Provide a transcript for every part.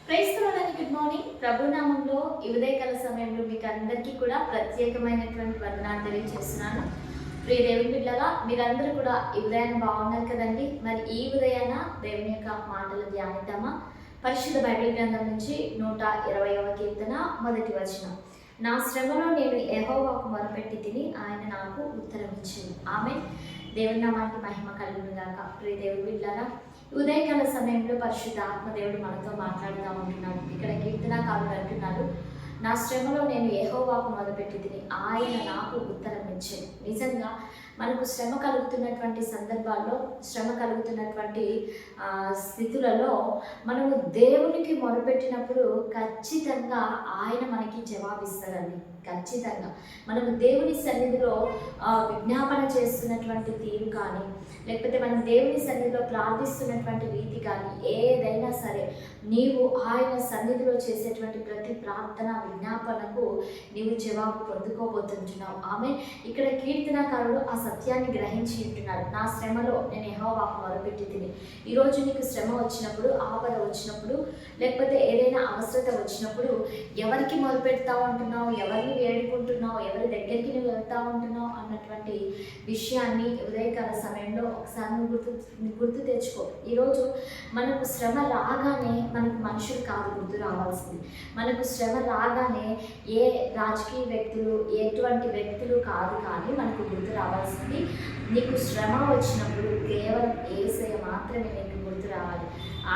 ప్రైస్తలోని good morning. ప్రభునామంలో ఈ ఉదయకాల సమయంలో మీకు అందరికీ కూడా ప్రత్యేకమైనటువంటి వందనాలు తెలియజేస్తున్నాను. ప్రియ దేవుని బిడ్డలారా, మీరందరూ కూడా ఈ ఉదయాన్ని బాగున్నారు కదండి. మరి ఈ ఉదయాన దేవుని యొక్క మాటలు ధ్యానిద్దామా? పరిశుద్ధ బైబిల్ గ్రంథం నుంచి 120వ కీర్తన మొదటి వచనం. నా శ్రమలో నేను యెహోవాకు మొరపెట్టి తిని ఆయన నాకు ఉత్తరం ఇచ్చింది. ఆమేన్. దేవుని నామానికి మహిమ కలుగును గాక. ప్రియ దేవుని బిడ్డలారా, ఉదయకాల సమయంలో పరిశుద్ధ ఆత్మదేవుడు మనతో మాట్లాడుతూ ఉంటున్నాడు. ఇక్కడ కీర్తనకారుడు అంటున్నాడు, నా శ్రమలో నేను యెహోవాకు మొదలుపెట్టి తిని ఆయన నాకు ఉత్తరం ఇచ్చింది. నిజంగా మనకు శ్రమ కలుగుతున్నటువంటి సందర్భాల్లో, శ్రమ కలుగుతున్నటువంటి స్థితులలో మనము దేవునికి మొరపెట్టినప్పుడు ఖచ్చితంగా ఆయన మనకి జవాబిస్తారండి. ఖచ్చితంగా మనము దేవుని సన్నిధిలో విజ్ఞాపన చేస్తున్నటువంటి తీరు కానీ, లేకపోతే మనం దేవుని సన్నిధిలో ప్రార్థిస్తున్నటువంటి రీతి కానీ, ఏదైనా సరే నీవు ఆయన సన్నిధిలో చేసేటువంటి ప్రతి ప్రార్థన విజ్ఞాపనకు నీవు జవాబు పొందుకోబోతుంటున్నావు. ఆమె ఇక్కడ కీర్తనకారుడు ఆ సత్యాన్ని గ్రహించి ఉంటున్నాడు. నా శ్రమలో నేను యెహోవాకు మొరపెట్టి తిని. ఈరోజు నీకు శ్రమ వచ్చినప్పుడు, ఆపద వచ్చినప్పుడు, లేకపోతే ఏదైనా అవసరత వచ్చినప్పుడు ఎవరికి మొరపెడతా ఉంటున్నావు, ఎవరిని వేడుకుంటున్నావు, ఎవరి దగ్గరికి నువ్వు వెళ్తా ఉంటున్నావు అన్నటువంటి విషయాన్ని ఉదయకాల సమయంలో ఒకసారి నువ్వు గుర్తు తెచ్చుకో. ఈరోజు మనకు శ్రమ రాగానే మనకు మనుషులు కాదు గుర్తు రావాల్సింది. మనకు శ్రమ రాగానే ఏ రాజకీయ వ్యక్తులు, ఎటువంటి వ్యక్తులు కాదు, కానీ మనకు గుర్తు రావాల్సింది నీకు శ్రమ వచ్చినప్పుడు కేవలం యేసయ్య మాత్రమే నీకు గుర్తు రావాలి.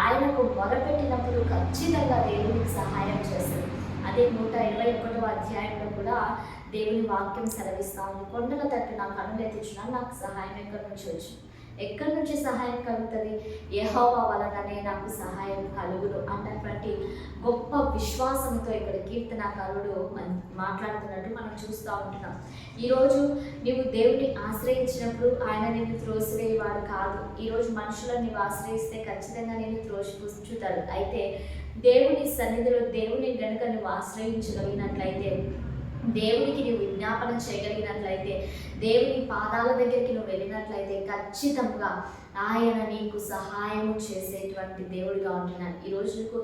ఆయనకు మొరపెట్టినప్పుడు ఖచ్చితంగా దేవునికి సహాయం చేస్తారు. అదే 121వ అధ్యాయంలో కూడా దేవుని వాక్యం సెలవిస్తా ఉంది. కొండల తట్టు నా కనులు ఎత్తించున్నాను, నాకు సహాయం ఎక్కడి నుంచి వచ్చింది? ఎక్కడి నుంచి సహాయం కలుగుతుంది? యెహోవా వలననే నాకు సహాయం కలుగును అన్నటువంటి గొప్ప విశ్వాసంతో ఇక్కడ కీర్తనకారుడు మాట్లాడుతున్నట్టు మనం చూస్తూ ఉంటున్నాం. ఈరోజు నీవు దేవుని ఆశ్రయించినప్పుడు ఆయన నిన్ను త్రోసివేయవాడు కాదు. ఈరోజు మనుషులను నీవు ఆశ్రయిస్తే ఖచ్చితంగా నేను త్రోసిపుచ్చుతాడు. అయితే దేవుని సన్నిధిలో దేవుని గనుక నువ్వు ఆశ్రయించగలిగినట్లయితే, దేవునికి నువ్వు విజ్ఞాపన చేయగలిగినట్లయితే, దేవుని పాదాల దగ్గరికి నువ్వు వెళ్ళినట్లయితే ఖచ్చితంగా ఆయన నీకు సహాయం చేసేటువంటి దేవుడిగా ఉంటున్నాడు. ఈరోజు నీకు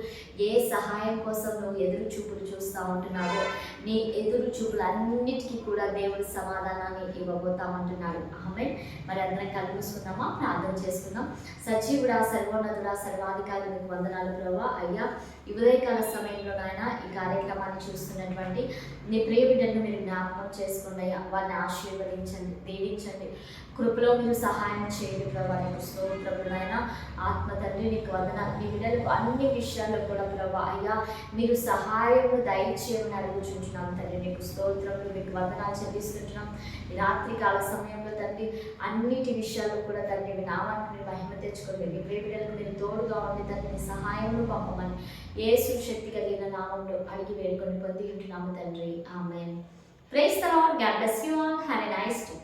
ఏ సహాయం కోసం నువ్వు ఎదురు చూపులు చూస్తూ ఉంటున్నావో, నీ ఎదురు చూపులన్నిటికీ కూడా దేవుడి సమాధానాన్ని ఇవ్వబోతా ఉంటున్నాడు. ఆమేన్. మరి అందరం కలుసుకుందామా? ప్రార్థన చేసుకుందాం. సజీవుడా, సర్వోన్నతుడా, సర్వాధికారి నీకు వందనాలు ప్రభువా. అయ్యా, ఈ ఉదయకాల సమయంలో నాయన ఈ కార్యక్రమాన్ని చూస్తున్నటువంటి నీ ప్రియ బిడ్డలను మీరు జ్ఞాపకం చేసుకోండి అయ్యా. వారిని ఆశీర్వదించండి, దీవించండి, కృపలో మీరు సహాయం చేయండి ప్రభా. నీకు స్తోత్రములు నాయన. ఆత్మ తండ్రి నీకు వందనాలు. నీ బిడ్డలకు అన్ని విషయాల్లో కూడా ప్రభా అయ్యా మీరు సహాయం దయచేయమని అడుగుచుంటున్నాం తండ్రి. నీకు స్తోత్రములు, మీకు వందనాలు చెల్లిస్తుంటున్నాం. ఈ రాత్రి కాల సమయంలో తండ్రి అన్నిటి విషయాల్లో కూడా తండ్రి మీ నామానికి మీరు మహిమ తెచ్చుకోండి. మీ ప్రియ బిడ్డలకు మీరు తోడుగా ఉండి తండ్రి మీ సహాయమును పంపమని యేసు శక్తి కలిగిన నామంలో అడిగి వేడుకొని పొంది ఉంటున్నాము తండ్రి. Amen. Praise the lord. God bless you all. Have a nice day.